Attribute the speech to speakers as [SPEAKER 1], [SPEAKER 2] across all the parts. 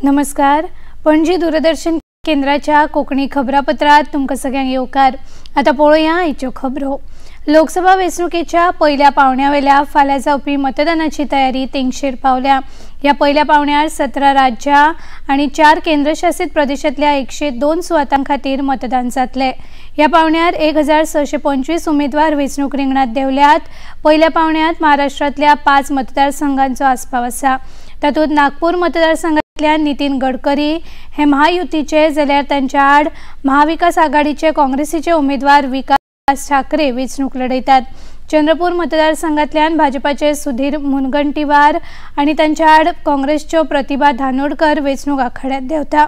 [SPEAKER 1] नमस्कार. पणजी दूरदर्शन केंद्राच्या कोकणी खबरापत्रात तुमकां सगळ्यांक येवकार. आता पळोवया आयच्यो खबरो. लोकसभा वेंचणुकेच्या पहिल्या पावण्यावेल्या फाल्यां जावपी मतदानाची तयारी तेंगशेर पावल्या. ह्या पहिल्या पावण्यार 17 राज्यां आनी 4 केंद्रशासित प्रदेशांतल्या 102 सुवातां खातीर मतदान जातले. ह्या पावण्यार 1625 उमेदवार वेंचणूक रिंगणात देवल्यात. पहिल्या पावण्यात महाराष्ट्रांतल्या 5 मतदारसंघांचो आस्पाव आसा. तातूंत नागपूर मतदारसंघांतल्यान नितीन गडकरी हे महायुतीचे, जाल्यार तांच्या आड महाविकास आघाडीचे काँग्रेसीचे उमेदवार विकास ठाकरे वेंचणूक लढयतात. चंद्रपूर मतदारसंघांतल्यान भाजपाचे सुधीर मुनगंटीवार आनी तांच्या आड काँग्रेसच्यो प्रतिभा धानोडकर वेंचणूक आखाड्यांत देंवता.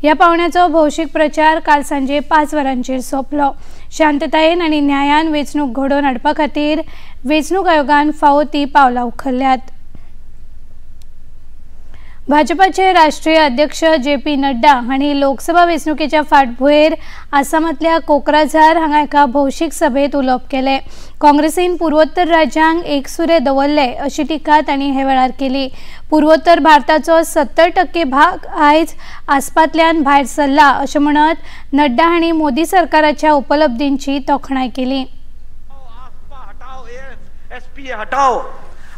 [SPEAKER 1] ह्या पावण्याचो भौशीक प्रचार काल सांजे 5 वरांचेर सोंपलो. शांततायेन आनी न्यायान वेंचणूक घडोवन हाडपा खातीर वेंचणूक आयोगान फावो ती पावलां उखल्ल्यात. भाजपाचे राष्ट्रीय अध्यक्ष JP नड्डा हांणी लोकसभा वेंचणुकेच्या फाटभुंयेर आसामांतल्या कोक्राझार हांगा एका भौशीक सभेत उलोवप केले. काँग्रेसीन पूर्वोत्तर राज्यांक एकसुरे दवरले अशी टिका तांणी हे वेळार केली. पूर्वोत्तर भारताचो 70% भाग आयज आसपांतल्यान भायर सरला अशें म्हणत नड्डा हांणी मोदी सरकाराच्या उपलब्धींची तोखणाय केली.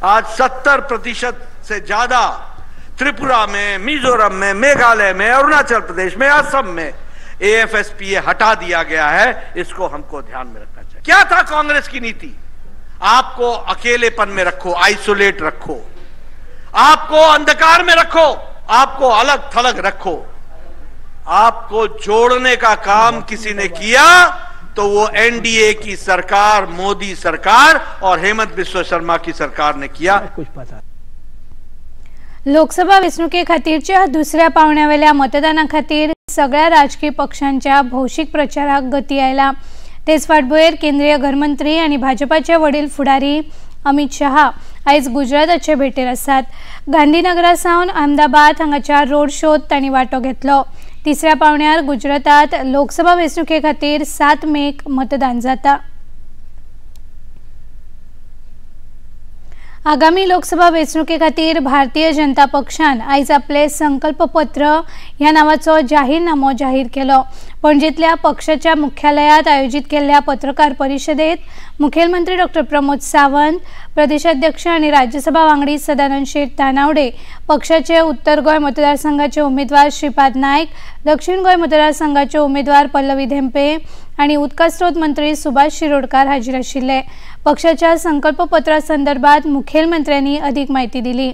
[SPEAKER 2] आज 70% से ज्यादा त्रिपुरा में, मिजोरम में, मेघालय में, अरुणाचल प्रदेश में, असम में AFSPA हटा दिया गया है. इसको हमको ध्यान में रखना चाहिए. क्या था कांग्रेस की नीति? आपको अकेलेपन में रखो, आइसोलेट रखो, आपको अंधकार में रखो, आपको अलग थलग रखो. आपको जोड़ने का काम किसी ने किया तो वो NDA की सरकार, मोदी सरकार और हेमंत बिस्वा शर्मा की सरकार ने किया.
[SPEAKER 3] कुछ पता.
[SPEAKER 1] लोकसभा वेंचणुके खातीरच्या दुसऱ्या पावण्यावेल्या मतदाना खातीर सगळ्या राजकीय पक्षांच्या भौशीक प्रचाराक गती आयला. तेच फाटभुंयेर केंद्रीय गृहमंत्री आनी भाजपाचे वडील फुडारी अमित शहा आयज गुजराताचे भेटेर आसात. गांधीनगरा सावन अहमदाबाद हांगाच्या रोड शोत तांणी वांटो घेतलो. तिसऱ्या पावण्यार गुजरातात लोकसभा वेंचणुके खातीर 7 मेक मतदान जाता. आगामी लोकसभा वेंचणुके खातीर भारतीय जनता पक्षान आयज आपले संकल्पपत्र ह्या नावाचो जाहीरनामो जाहीर केलो. पणजेंतल्या पक्षाच्या मुख्यालयात आयोजीत केल्ल्या पत्रकार परिशदेत मुखेलमंत्री डॉ. प्रमोद सावंत, प्रदेशाध्यक्ष आनी राज्यसभा वांगडी सदानंद शेट तानावडे, पक्षाचे उत्तर गोंय मतदारसंघाचे उमेदवार श्रीपाद नायक, दक्षिण गोंय मतदारसंघाचे उमेदवार पल्लवी धेंपे आनी उदका स्रोत मंत्री सुभाष शिरोडकार हाजीर आशिल्ले. पक्षाच्या संकल्पपत्रा संदर्भात मुखेलमंत्र्यांनी अधिक माहिती दिली.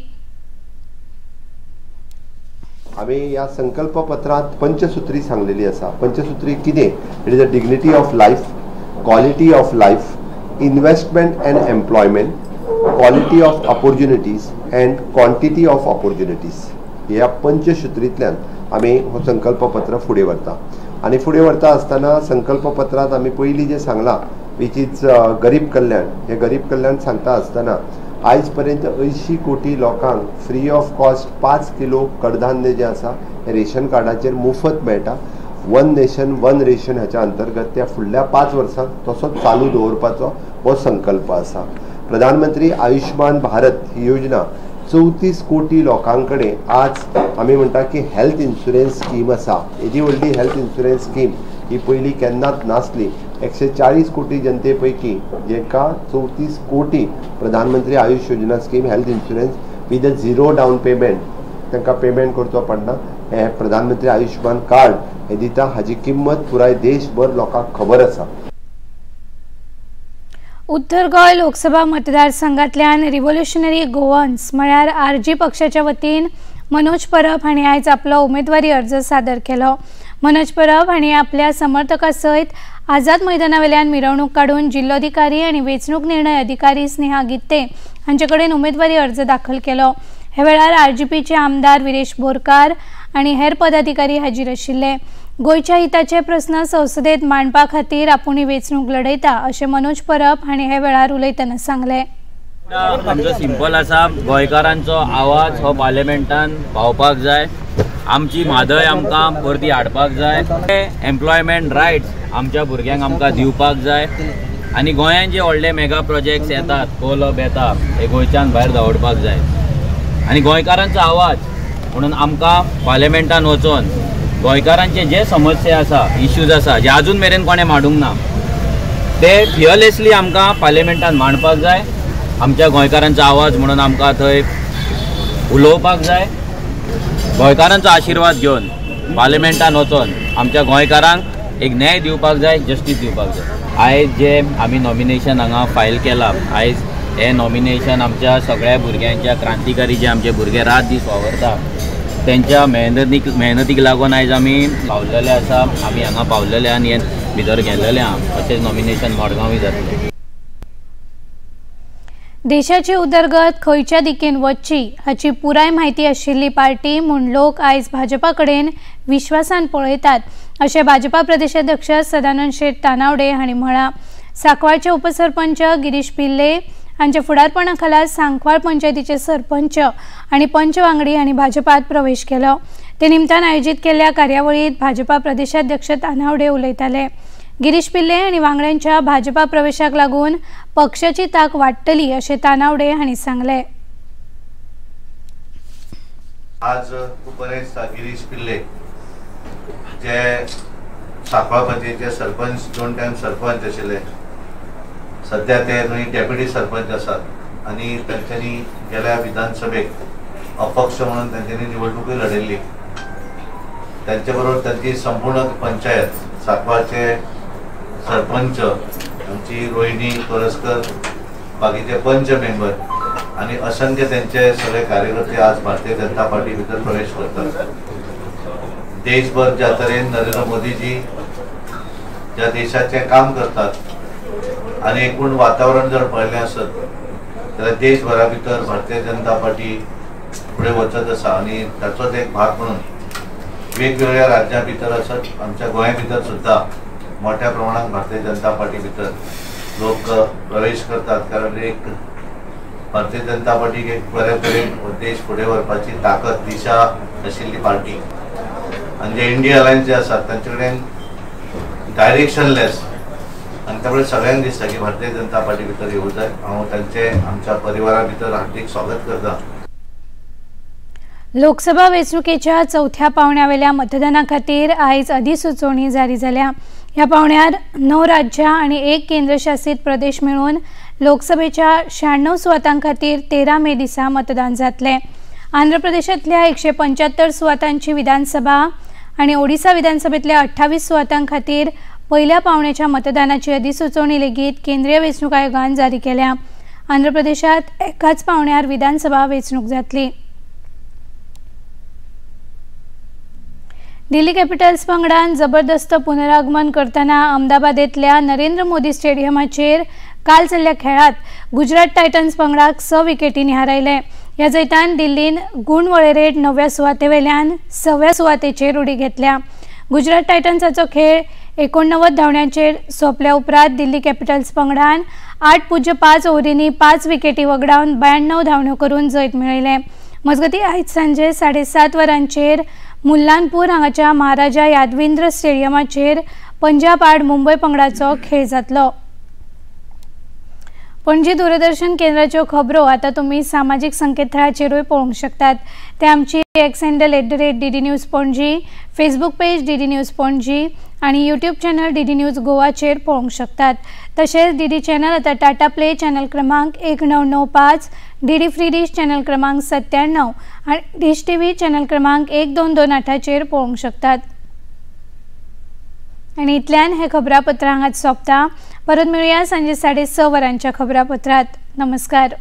[SPEAKER 4] आम्ही या संकल्पपत्रात पंचसूत्री सांगलेली असा. पंचसूत्री कितें? It is a dignity of life, quality of life, investment and employment, quality of opportunities and quantity of opportunities. ह्या पंचसूत्रींतल्यान आमी हो संकल्पपत्र फुडें व्हरता. आनी फुडें व्हरता आसतना संकल्पपत्रात आमी पयलीं जें सांगलां विच इज गरीब कल्याण. हे गरीब कल्याण सांगता आसतना आयज पर्यंत 80 कोटी लोकांक फ्री ऑफ कॉस्ट 5 किलो कडधान्य जे आसा हे रेशन कार्डाचेर मुफत मेळटा. वन नेशन वन रेशन हाच्या अंतर्गत त्या फुडल्या 5 वर्सांक तसोच चालू दवरपाचो हो संकल्प आसा. प्रधानमंत्री आयुष्मान भारत ही योजना 34 कोटी लोकांकडे आज आमी म्हणटा की हेल्थ इन्शुरन्स स्कीम आसा. हेजी व्हडली हेल्थ इन्शुरन्स स्कीम ही पयलीं केन्नाच नासली. 140 कोटी जनते पैकी जेका 34 कोटी प्रधानमंत्री आयुष योजना scheme health insurance with a 0 down payment तांकां पेमेंट करचो पडना. हे प्रधानमंत्री आयुष्मान कार्ड हे दिता. हाजी किंमत पुराय देशभर लोकांक खबर आसा.
[SPEAKER 1] उत्तर गोंय लोकसभा मतदारसंघांतल्यान रिव्होल्युशनरी गोवन्स म्हळ्यार RG पक्षाच्या वतीन मनोज परब हांणी आयज आपलो उमेदवारी अर्ज सादर केलो. मनोज परब हांणी आपल्या समर्थकां सयत आझाद मैदानावेल्यान मिरवणूक काडून जिल्लोधिकारी आनी वेंचणूक निर्णय अधिकारी स्नेहा गित्ते हांचे कडेन उमेदवारी अर्ज दाखल केलो. हे वेळार RGPचे आमदार विरेश बोरकार आनी हेर पदाधिकारी हाजीर आशिल्ले. गोंयच्या हिताचे प्रस्न संसदेत मांडपा खातीर आपुणूय वेंचणूक लढयता अशें मनोज परब हांणी हे वेळार उलयतना सांगलें.
[SPEAKER 5] आमचो सिंपल आसा, गोंयकारांचो आवाज हो पार्लिमेंटान पावपाक जाय. आमची म्हादय आमकां परती हाडपाक जाय. एम्प्लॉयमेंट रायट्स आमच्या भुरग्यांक आमकां दिवपाक जाय. आनी गोंयांत जे व्हडले मेगा प्रोजेक्ट्स येतात, कोलप येता, हे गोंयच्यान भायर धांवडपाक जाय. आनी गोंयकारांचो आवाज म्हणून आमकां पार्लिमेंटान वचून गोंयकारांचे जे समस्या आसा, इश्यूज आसा जे अजून मेरेन कोणें मांडूंक ना, ते फियरलेसली आमकां पार्लिमेंटान मांडपाक जाय. आमच्या गोंयकारांचो आवाज म्हणून आमकां थंय उलोवपाक जाय. गोंयकारांचो आशिर्वाद घेवन पार्लिमेंटान वचून आमच्या गोंयकारांक एक न्याय दिवपाक जाय, जस्टीस दिवपाक जाय. आयज जे आमी नॉमिनेशन हांगा फायल केलां, आयज हे नॉमिनेशन आमच्या सगळ्या भुरग्यांच्या क्रांतिकारी जे आमचे भुरगे रात दीस वावरता त्यांच्या मेहनतीक लागून आयज आमी पावलेले आसा. आमी हांगा पावलेले आनी भितर गेलेले आहा. अशेंच नॉमिनेशन मडगांवूय जातलें.
[SPEAKER 1] देशाची उदरगत खंयच्या दिकेन वचची हाची पुराय म्हायती आशिल्ली पार्टी म्हूण लोक आयज भाजपा कडेन विश्वासान पळयतात अशें भाजपा प्रदेशाध्यक्ष सदानंद शेट तानावडे हांणी म्हळां. सांकवाळचे उपसरपंच गिरीश पिल्ले हांच्या फुडारपणा खाला सांकवाळ पंचायतीचे सरपंच आनी पंच वांगडी हांणी भाजपात प्रवेश केलो. ते निमतान आयोजीत केल्ल्या कार्यावळीत भाजपा प्रदेशाध्यक्ष तानावडे उलयताले. गिरीश पिल्ले आनी वांगड्यांच्या भाजपा प्रवेशाक लागून पक्षाची ताक वाडटली अशें तानावडे हांणी सांगले.
[SPEAKER 3] आज खूब बरें दिसता. गिरीश पिल्ले जे सांकवाळ पंचायतीचे सरपंच, 2 टायम सरपंच आशिल्ले, सध्या ते न्हय डेप्युटी सरपंच आसात आनी तांच्यांनी गेल्या विधानसभेक अपक्ष म्हणून तांच्यांनी निवडणूकय लढयल्ली. त्यांचे बरोबर तांची संपूर्ण पंचायत, सांकवाळचे सरपंच, आमची रोहिणी तोरसकर, बाकीचे पंच मेंबर आणि असंख्य त्यांचे सगळे कार्यकर्ते आज भारतीय जनता पार्टी भितर प्रवेश करतात. देशभर ज्या तरेन नरेंद्र मोदीजी ज्या देशाचे काम करतात आणि एकूण वातावरण जर पळयलें आसत जाल्यार देशभरा भितर भारतीय जनता पार्टी फुडें वचत आसा आनी ताचोच एक भाग म्हणून वेगवेगळ्या राज्यां भितर आसत, आमच्या गोंया भितर सुद्धा मोठ्या प्रमाणात भारतीय जनता पार्टी भितर लोक प्रवेश करतात. कारण एक भारतीय जनता पार्टीक एक बरे तरेन देश फुडें व्हरपाची ताकद, दिशा आशिल्ली पार्टी आनी जे इंडिया अलायन्स जे आसात तांचे कडेन डायरेक्शनलेस आनी त्यामुळे सगळ्यांक दिसता की भारतीय जनता पार्टी भितर येवं जाय. हांव तांचे आमच्या परिवारा भितर हार्दिक स्वागत करता.
[SPEAKER 1] लोकसभा वेंचणुकेच्या 4थ्या पावण्यावेल्या मतदाना खातीर आयज अधिसुचोवणी जारी जाल्या. ह्या पावण्यार 9 राज्यां आनी 1 केंद्रशासीत प्रदेश मेळून लोकसभेच्या 96 सुवातां खातीर 13 मे दिसा मतदान जातलें. आंध्र प्रदेशांतल्या 175 सुवातांची विधानसभा आनी ओडिशा विधानसभेतल्या 28 सुवातां खातीर पहिल्या पावण्याच्या मतदानाची अधिसुचोवणी लेगीत केंद्रीय वेंचणूक आयोगान जारी केल्या. आंध्र प्रदेशात एकाच पावण्यार विधानसभा वेंचणूक जातली. दिल्ली कॅपिटल्स पंगडान जबरदस्त पुनरागमन करतना अहमदाबादेंतल्या नरेंद्र मोदी स्टेडियमाचेर काल जाल्ल्या खेळात गुजरात टायटन्स पंगडाक 6 विकेटींनी हारयले. ह्या जैतान दिल्लीन गूण वळेरेंत 9व्या सुवातेवेल्यान 6व्या सुवातेचेर उडी घेतल्या. गुजरात टायटन्साचो खेळ 89 धांवड्यांचेर सोंपल्या उपरांत दिल्ली कॅपिटल्स पंगडान 8.5 ओव्हरींनी 5 विकेटी वगडावन 92 धांवड्यो करून जैत मेळयलें. मजगतीं आयज सांजे 7:30 वरांचेर मुल्लानपूर हांगाच्या महाराजा यादविंद्र स्टेडियमाचेर पंजाब आड मुंबय पंगडाचो खेळ जातलो. पणजी दूरदर्शन केंद्राच्यो खबरो आता तुम्ही सामाजीक संकेतथळाचेरूय पळोवंक शकतात. ते आमची x handle @DD news Panaji, Facebook page DD news Panaji आणि यूट्यूब चॅनल DD न्यूज गोवाचेर पळोवंक शकतात. तशेंच DD चॅनल आता टाटा प्ले चॅनल क्रमांक 1995, DD फ्री डिश चॅनल क्रमांक 97 आणि डिश TV चॅनल क्रमांक 1228चेर पळोवंक शकतात. आणि इतल्यान हे खबरापत्र हांगाच सोंपता. परत मेळुया सांजे 6:30 वरांच्या खबरापत्रात. नमस्कार.